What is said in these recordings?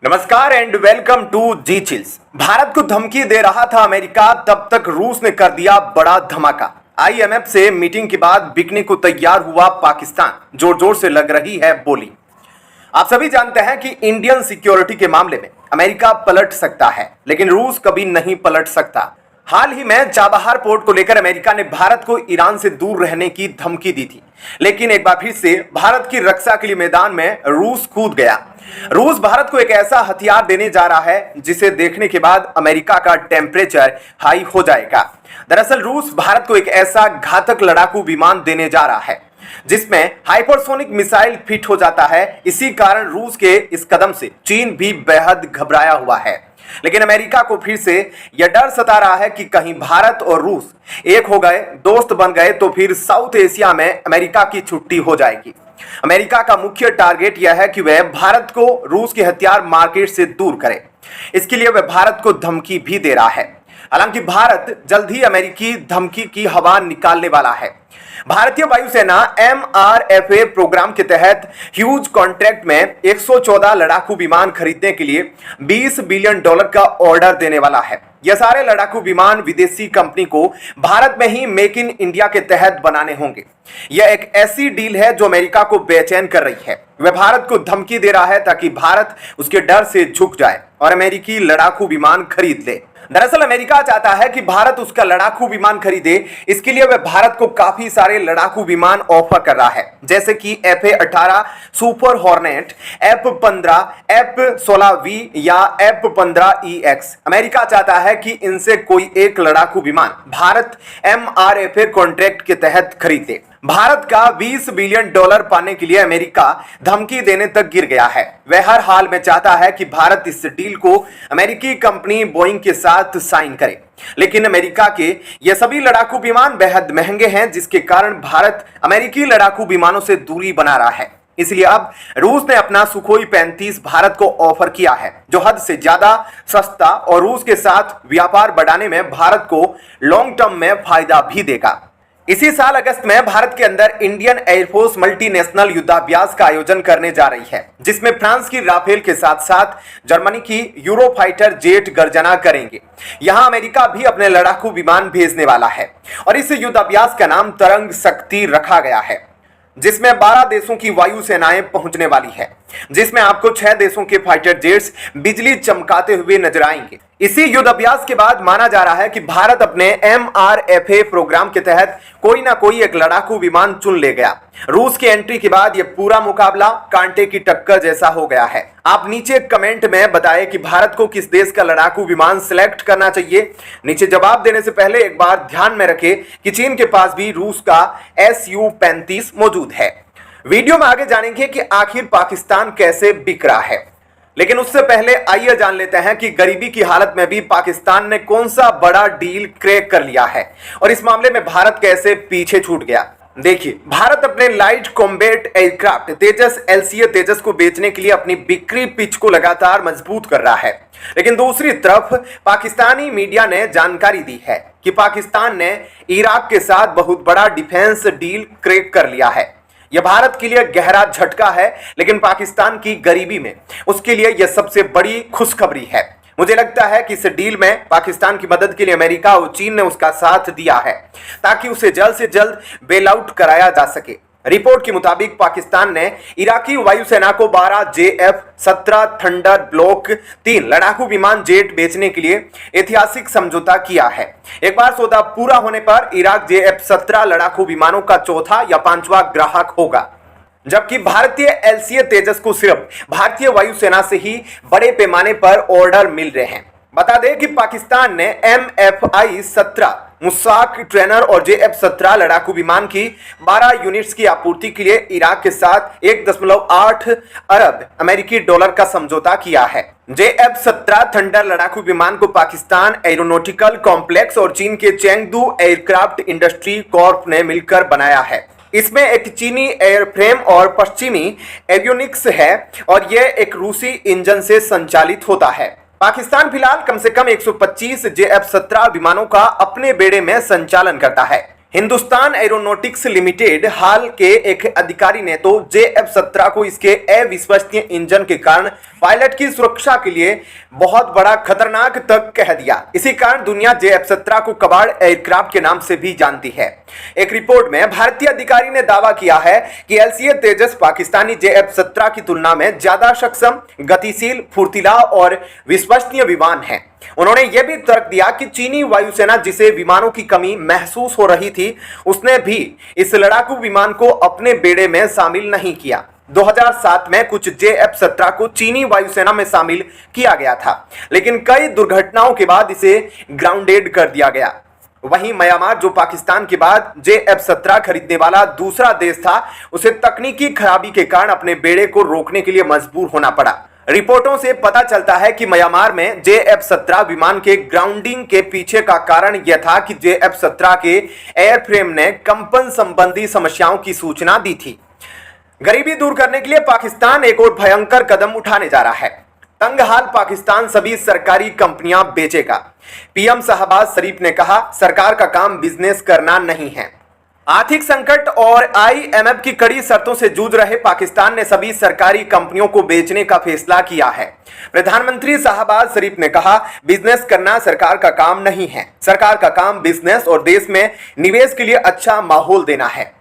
नमस्कार and welcome to G Chills. Bharat को धमकी दे रहा था अमेरिका, तब तक रूस ने कर दिया बड़ा धमाका। आईएमएफ से मीटिंग के बाद बिकने को तैयार हुआ पाकिस्तान, जोर जोर से लग रही है बोली। आप सभी जानते हैं कि इंडियन सिक्योरिटी के मामले में अमेरिका पलट सकता है, लेकिन रूस कभी नहीं पलट सकता। हाल ही में चाबहार पोर्ट को लेकर अमेरिका ने भारत को ईरान से दूर रहने की धमकी दी थी, लेकिन एक बार फिर से भारत की रक्षा के लिए मैदान में रूस कूद गया। रूस भारत को एक ऐसा हथियार देने जा रहा है जिसे देखने के बाद अमेरिका का टेम्परेचर हाई हो जाएगा। दरअसल रूस भारत को एक ऐसा घातक लड़ाकू विमान देने जा रहा है जिसमें हाइपरसोनिक मिसाइल फिट हो जाता है। इसी कारण रूस के इस कदम से चीन भी बेहद घबराया हुआ है, लेकिन अमेरिका को फिर से यह डर सता रहा है कि कहीं भारत और रूस एक हो गए, दोस्त बन गए तो फिर साउथ एशिया में अमेरिका की छुट्टी हो जाएगी। अमेरिका का मुख्य टारगेट यह है कि वह भारत को रूस के हथियार मार्केट से दूर करे। इसके लिए वह भारत को धमकी भी दे रहा है। हालांकि भारत जल्द ही अमेरिकी धमकी की हवा निकालने वाला है। भारतीय वायुसेना MRFA प्रोग्राम के तहत ह्यूज कॉन्ट्रैक्ट में 114 लड़ाकू विमान खरीदने के लिए $20 बिलियन का ऑर्डर देने वाला है। यह सारे लड़ाकू विमान विदेशी कंपनी को भारत में ही मेक इन इंडिया के तहत बनाने होंगे। यह एक ऐसी डील है जो अमेरिका को बेचैन कर रही है। वह भारत को धमकी दे रहा है ताकि भारत उसके डर से झुक जाए और अमेरिकी लड़ाकू विमान खरीद ले। दरअसल अमेरिका चाहता है कि भारत उसका लड़ाकू विमान खरीदे। इसके लिए वह भारत को काफी सारे लड़ाकू विमान ऑफर कर रहा है, जैसे कि FA-18 super hornet, F-15, F-16V या F-15EX। अमेरिका चाहता है कि इनसे कोई एक लड़ाकू विमान भारत MRFA कॉन्ट्रैक्ट के तहत खरीदे। भारत का $20 बिलियन पाने के लिए अमेरिका धमकी देने तक गिर गया है। वह हर हाल में चाहता है कि भारत इस डील को अमेरिकी कंपनी बोइंग के साथ साइन करे, लेकिन अमेरिका के ये सभी लड़ाकू विमान बेहद महंगे हैं, जिसके कारण भारत अमेरिकी लड़ाकू विमानों से दूरी बना रहा है। इसलिए अब रूस ने अपना सुखोई 35 भारत को ऑफर किया है, जो हद से ज्यादा सस्ता और रूस के साथ व्यापार बढ़ाने में भारत को लॉन्ग टर्म में फायदा भी देगा। इसी साल अगस्त में भारत के अंदर इंडियन एयरफोर्स मल्टीनेशनल युद्धाभ्यास का आयोजन करने जा रही है, जिसमें फ्रांस की राफेल के साथ साथ जर्मनी की यूरोफाइटर जेट गर्जना करेंगे। यहां अमेरिका भी अपने लड़ाकू विमान भेजने वाला है और इस युद्धाभ्यास का नाम तरंग शक्ति रखा गया है, जिसमें 12 देशों की वायु सेनाएं पहुंचने वाली है, जिसमें आपको 6 देशों के फाइटर जेट्स बिजली चमकाते हुए नजर आएंगे। इसी युद्धाभ्यास के बाद माना जा रहा है कि भारत अपने MRFA प्रोग्राम के तहत कोई ना कोई एक लड़ाकू विमान चुन ले गया। रूस की एंट्री के बाद यह पूरा मुकाबला कांटे की टक्कर जैसा हो गया है। आप नीचे कमेंट में बताएं कि भारत को किस देश का लड़ाकू विमान सिलेक्ट करना चाहिए। नीचे जवाब देने से पहले एक बार ध्यान में रखें कि चीन के पास भी रूस का Su-35 मौजूद है। वीडियो में आगे जानेंगे कि आखिर पाकिस्तान कैसे बिक रहा है, लेकिन उससे पहले आइए जान लेते हैं कि गरीबी की हालत में भी पाकिस्तान ने कौन सा बड़ा डील क्रैक कर लिया है और इस मामले में भारत कैसे पीछे छूट गया। देखिए, भारत अपने लाइट कॉम्बैट एयरक्राफ्ट तेजस LCA तेजस को बेचने के लिए अपनी बिक्री पिच को लगातार मजबूत कर रहा है, लेकिन दूसरी तरफ पाकिस्तानी मीडिया ने जानकारी दी है कि पाकिस्तान ने इराक के साथ बहुत बड़ा डिफेंस डील क्रैक कर लिया है। यह भारत के लिए गहरा झटका है, लेकिन पाकिस्तान की गरीबी में उसके लिए यह सबसे बड़ी खुशखबरी है। मुझे लगता है कि इस डील में पाकिस्तान की मदद के लिए अमेरिका और चीन ने उसका साथ दिया है ताकि उसे जल्द से जल्द बेल आउट कराया जा सके। रिपोर्ट के मुताबिक पाकिस्तान ने इराकी वायुसेना को 12 JF-17 थंडर ब्लॉक 3 लड़ाकू विमान जेट बेचने के लिए ऐतिहासिक समझौता किया है। एक बार सौदा पूरा होने पर इराक JF-17 लड़ाकू विमानों का चौथा या 5वां ग्राहक होगा, जबकि भारतीय LCA तेजस को सिर्फ भारतीय वायुसेना से ही बड़े पैमाने पर ऑर्डर मिल रहे हैं। बता दें कि पाकिस्तान ने MFI-17 मुसाक ट्रेनर और JF-17 लड़ाकू विमान की 12 यूनिट्स की आपूर्ति के लिए इराक के साथ 1.8 अरब अमेरिकी डॉलर का समझौता किया है। JF-17 थंडर लड़ाकू विमान को पाकिस्तान एरोनॉटिकल कॉम्प्लेक्स और चीन के चेंगडू एयरक्राफ्ट इंडस्ट्री कॉर्प ने मिलकर बनाया है। इसमें एक चीनी एयरफ्रेम और पश्चिमी एवियोनिक्स है और यह एक रूसी इंजन से संचालित होता है। पाकिस्तान फिलहाल कम से कम 125 JF-17 विमानों का अपने बेड़े में संचालन करता है। हिंदुस्तान एरोनॉटिक्स लिमिटेड हाल के एक अधिकारी ने तो JF-17 को इसके अविश्वसनीय इंजन के कारण पायलट की सुरक्षा के लिए बहुत बड़ा खतरनाक तक कह दिया। इसी कारण दुनिया JF-17 को कबाड़ एयरक्राफ्ट के नाम से भी जानती है। एक रिपोर्ट में भारतीय अधिकारी ने दावा किया है कि LCA तेजस पाकिस्तानी JF-17 की तुलना में ज्यादा सक्षम, गतिशील, फुर्तीला और विश्वसनीय विमान है। उन्होंने यह भी तर्क दिया कि चीनी वायुसेना जिसे विमानों की कमी महसूस हो रही थी, उसने भी इस लड़ाकू विमान को अपने बेड़े में शामिल नहीं किया। 2007 में कुछ JF-17 को चीनी वायुसेना में शामिल किया गया था, लेकिन कई दुर्घटनाओं के बाद इसे ग्राउंडेड कर दिया गया। वहीं म्यांमार, जो पाकिस्तान के बाद JF-17 खरीदने वाला दूसरा देश था, उसे तकनीकी खराबी के कारण अपने बेड़े को रोकने के लिए मजबूर होना पड़ा। रिपोर्टों से पता चलता है कि म्यांमार में JF-17 विमान के ग्राउंडिंग के पीछे का कारण यह था कि JF-17 के एयरफ्रेम ने कंपन संबंधी समस्याओं की सूचना दी थी। गरीबी दूर करने के लिए पाकिस्तान एक और भयंकर कदम उठाने जा रहा है। तंगहाल पाकिस्तान सभी सरकारी कंपनियां बेचेगा। PM शहबाज शरीफ ने कहा, सरकार का काम बिजनेस करना नहीं है। आर्थिक संकट और IMF की कड़ी शर्तों से जूझ रहे पाकिस्तान ने सभी सरकारी कंपनियों को बेचने का फैसला किया है। प्रधानमंत्री शहबाज शरीफ ने कहा, बिजनेस करना सरकार का काम नहीं है। सरकार का काम बिजनेस और देश में निवेश के लिए अच्छा माहौल देना है।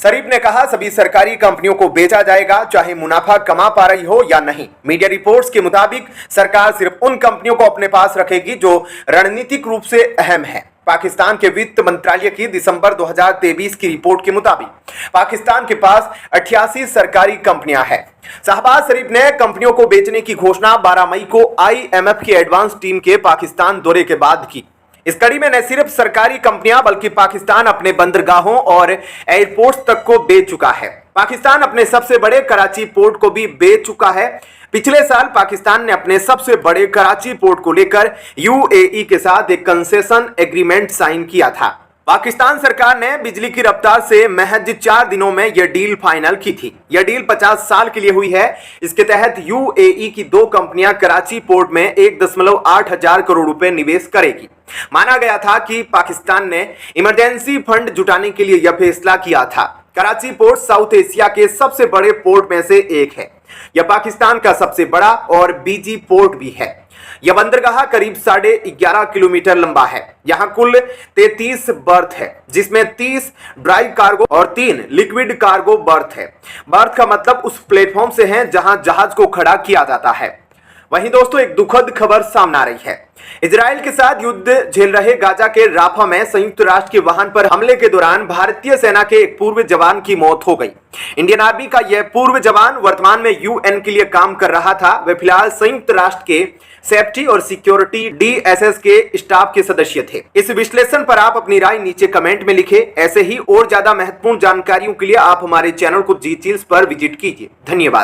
शरीफ ने कहा, सभी सरकारी कंपनियों को बेचा जाएगा, चाहे मुनाफा कमा पा रही हो या नहीं। मीडिया रिपोर्ट्स के मुताबिक सरकार सिर्फ उन कंपनियों को अपने पास रखेगी जो रणनीतिक रूप से अहम है। पाकिस्तान के वित्त मंत्रालय की दिसंबर 2023 की रिपोर्ट के मुताबिक पाकिस्तान के पास 88 सरकारी कंपनियां हैं। शहबाज शरीफ ने कंपनियों को बेचने की घोषणा 12 मई को IMF की एडवांस टीम के पाकिस्तान दौरे के बाद की। इस कड़ी में न सिर्फ सरकारी कंपनियां बल्कि पाकिस्तान अपने बंदरगाहों और एयरपोर्ट्स तक को बेच चुका है। पाकिस्तान अपने सबसे बड़े कराची पोर्ट को भी बेच चुका है। पिछले साल पाकिस्तान ने अपने सबसे बड़े कराची पोर्ट को लेकर UAE के साथ एक कंसेशन एग्रीमेंट साइन किया था। पाकिस्तान सरकार ने बिजली की रफ्तार से महज 4 दिनों में यह डील फाइनल की थी। यह डील 50 साल के लिए हुई है। इसके तहत UAE की 2 कंपनियां कराची पोर्ट में 1.8 हजार करोड़ रुपए निवेश करेगी। माना गया था कि पाकिस्तान ने इमरजेंसी फंड जुटाने के लिए यह फैसला किया था। कराची पोर्ट साउथ एशिया के सबसे बड़े पोर्ट में से एक है। यह पाकिस्तान का सबसे बड़ा और बिजी पोर्ट भी है। यह बंदरगाह करीब 11.5 किलोमीटर लंबा है। यहाँ कुल 33 बर्थ है, जिसमें 30 ड्राई कार्गो और 3 लिक्विड कार्गो बर्थ है। बर्थ का मतलब उस प्लेटफॉर्म से है जहां जहाज को खड़ा किया जाता है। वहीं दोस्तों, एक दुखद खबर सामने आ रही है। इजराइल के साथ युद्ध झेल रहे गाजा के राफा में संयुक्त राष्ट्र के वाहन पर हमले के दौरान भारतीय सेना के एक पूर्व जवान की मौत हो गई। इंडियन आर्मी का यह पूर्व जवान वर्तमान में UN के लिए काम कर रहा था। वे फिलहाल संयुक्त राष्ट्र के सेफ्टी और सिक्योरिटी DSS के स्टाफ के सदस्य थे। इस विश्लेषण पर आप अपनी राय नीचे कमेंट में लिखें। ऐसे ही और ज्यादा महत्वपूर्ण जानकारियों के लिए आप हमारे चैनल को जी चिल्स पर विजिट कीजिए। धन्यवाद।